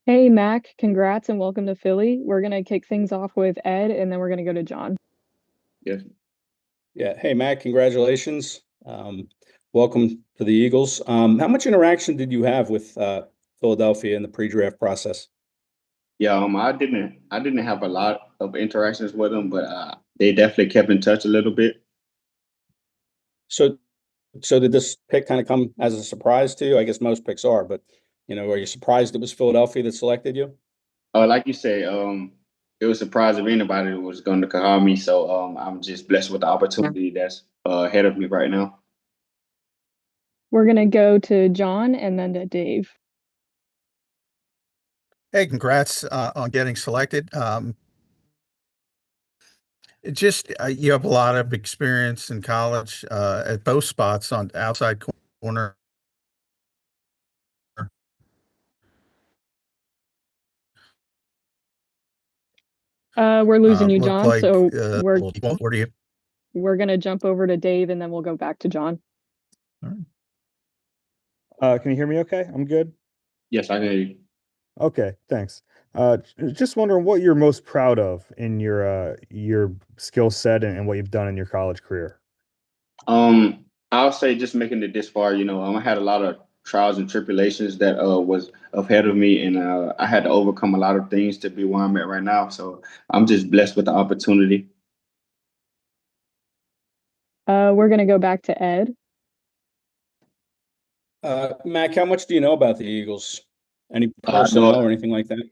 Hey, Mac, congrats and welcome to Philly. We're going to kick things off with Ed and then we're going to go to John. Yes. Yeah. Hey, Matt, congratulations. Welcome to the Eagles. How much interaction did you have with Philadelphia in the pre-draft process? Yeah, I didn't have a lot of interactions with them, but they definitely kept in touch a little bit. So, so did this pick kind of come as a surprise to you? I guess most picks are, but are you surprised it was Philadelphia that selected you? Like you say, it was a surprise if anybody was going to call me. So I'm just blessed with the opportunity that's ahead of me right now. We're going to go to John and then to Dave. Hey, congrats on getting selected. You have a lot of experience in college at both spots on outside corner. We're losing you, Look John, like so where do you? we're going to jump over to Dave and then we'll go back to John. All right. Can you hear me okay? I'm good. Yes, I can. Okay, thanks. Just wondering what you're most proud of in your skill set and what you've done in your college career. I'll say just making it this far. I had a lot of trials and tribulations that was ahead of me, and I had to overcome a lot of things to be where I'm at right now. So I'm just blessed with the opportunity. We're going to go back to Ed. Mac, how much do you know about the Eagles? Any I personnel know. or anything like that?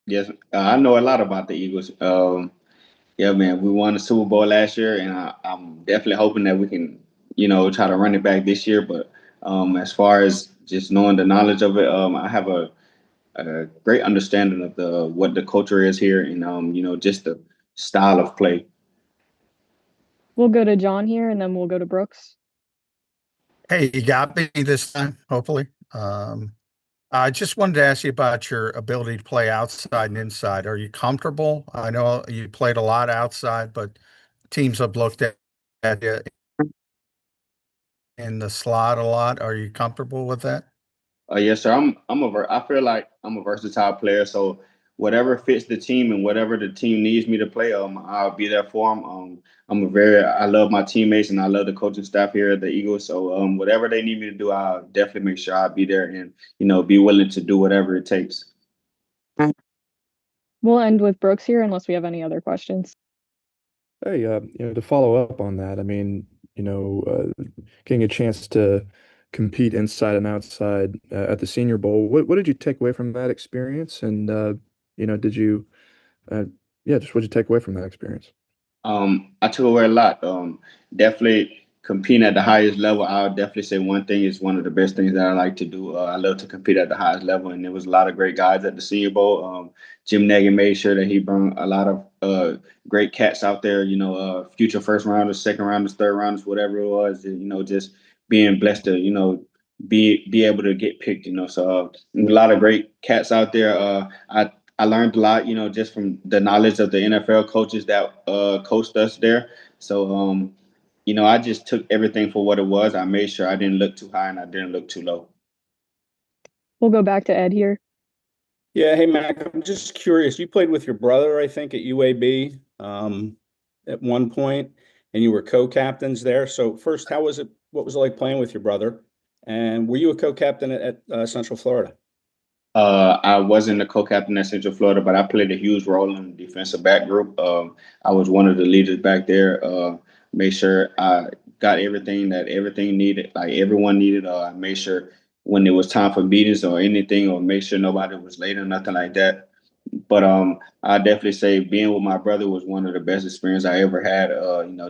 Yes, I know a lot about the Eagles. Yeah, man, we won the Super Bowl last year, and I'm definitely hoping that we can, try to run it back this year. But as far as just knowing the knowledge of it, I have a great understanding of the what the culture is here, and just the style of play. We'll go to John here and then we'll go to Brooks. Hey, you got me this time, hopefully. I just wanted to ask you about your ability to play outside and inside. Are you comfortable? I know you played a lot outside, but teams have looked at you in the slot a lot. Are you comfortable with that? Yes, sir. I feel like I'm a versatile player, so whatever fits the team and whatever the team needs me to play, I'll be there for them. I love my teammates and I love the coaching staff here at the Eagles. So whatever they need me to do, I'll definitely make sure I'll be there and be willing to do whatever it takes. We'll end with Brooks here unless we have any other questions. Hey, to follow up on that, I mean, getting a chance to compete inside and outside at the Senior Bowl, what did you take away from that experience? And did you, yeah, just what did you take away from that experience? I took away a lot. Definitely competing at the highest level. I'll definitely say one thing is one of the best things that I like to do. I love to compete at the highest level, and there was a lot of great guys at the Senior Bowl. Jim Nagy made sure that he brought a lot of great cats out there. Future first rounders, second rounders, third rounders, whatever it was. Just being blessed to be able to get picked. So a lot of great cats out there. I learned a lot, just from the knowledge of the NFL coaches that coached us there. So, I just took everything for what it was. I made sure I didn't look too high and I didn't look too low. We'll go back to Ed here. Yeah. Hey, Mac, I'm just curious. You played with your brother, I think, at UAB at one point, and you were co-captains there. So first, how was it? What was it like playing with your brother? And were you a co-captain at Central Florida? I wasn't a co-captain at Central Florida, but I played a huge role in the defensive back group. I was one of the leaders back there. Made sure I got everything needed, like everyone needed. I made sure when it was time for meetings or anything, or make sure nobody was late or nothing like that. But I definitely say being with my brother was one of the best experience I ever had.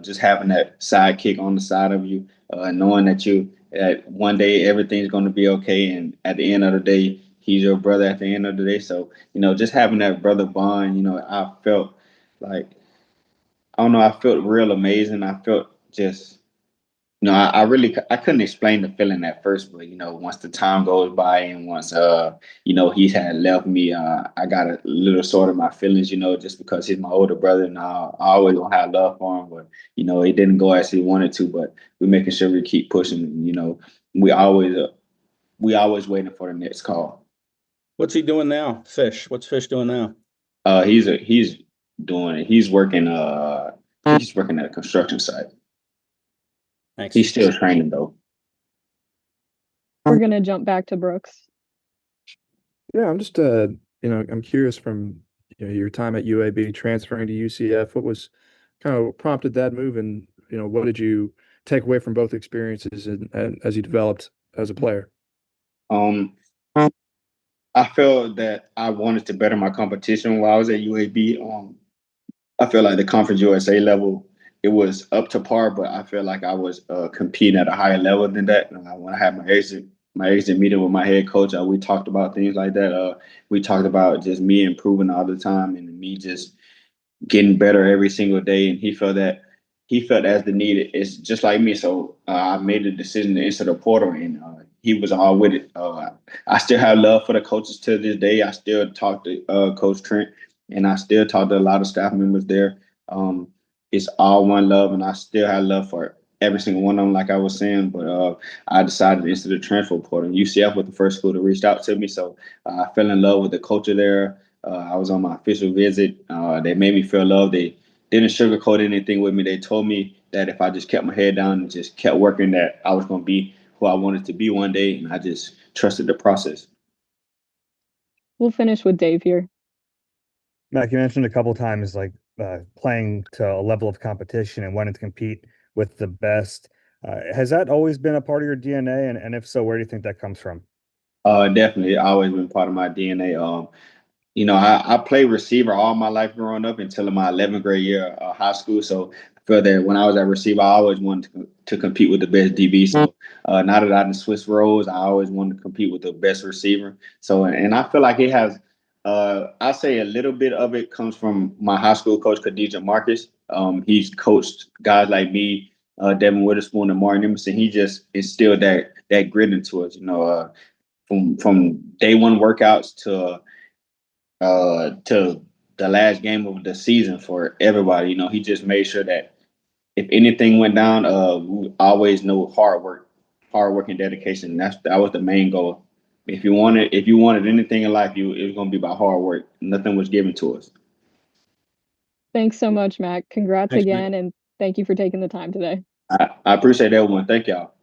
Just having that sidekick on the side of you, knowing that one day everything's going to be okay, and at the end of the day, he's your brother. At the end of the day, so just having that brother bond, I felt like I don't know, I felt real amazing. I felt just I really I couldn't explain the feeling at first, but once the time goes by and once he had left me, I got a little sort of my feelings, just because he's my older brother and I always gonna have love for him, but it didn't go as he wanted to, but we're making sure we keep pushing, we always we always waiting for the next call. What's he doing now? Fish. What's Fish doing now? He's working at a construction site. Thanks. He's still training though. We're gonna jump back to Brooks. Yeah, I'm just I'm curious from your time at UAB transferring to UCF, what was kind of prompted that move, and what did you take away from both experiences and as you developed as a player? Um, I felt that I wanted to better my competition while I was at UAB. I feel like the Conference USA level, it was up to par, but I feel like I was competing at a higher level than that. When I had my exit meeting with my head coach, we talked about things like that. We talked about just me improving all the time and me just getting better every single day. And he felt as the need is just like me. So I made the decision to enter the portal, and he was all with it. I still have love for the coaches to this day. I still talk to Coach Trent, and I still talk to a lot of staff members there. It's all one love, and I still have love for every single one of them, like I was saying. But I decided to enter the transfer portal. UCF was the first school to reach out to me, so I fell in love with the culture there. I was on my official visit. They made me feel loved. They didn't sugarcoat anything with me. They told me that if I just kept my head down and just kept working, that I was going to be who I wanted to be one day, and I just trusted the process. We'll finish with Dave here. Mac, you mentioned a couple of times like playing to a level of competition and wanting to compete with the best. Has that always been a part of your DNA? And if so, where do you think that comes from? Definitely, always been part of my DNA. I played receiver all my life growing up until my 11th grade year of high school. So I feel that when I was at receiver, I always wanted to compete with the best DB. So now that I done switched roles, I always wanted to compete with the best receiver. So, and I feel like it has, I say a little bit of it comes from my high school coach, Khadijah Marcus. He's coached guys like me, Devin Witherspoon and Martin Emerson. He just instilled that grit into us, from day one workouts to the last game of the season for everybody. He just made sure that if anything went down, we always know hard work and dedication. That was the main goal. If you wanted anything in life, it was gonna be about hard work. Nothing was given to us. Thanks so much, Mac. Congrats Thanks, Mac. again, and thank you for taking the time today. I appreciate everyone. Thank y'all.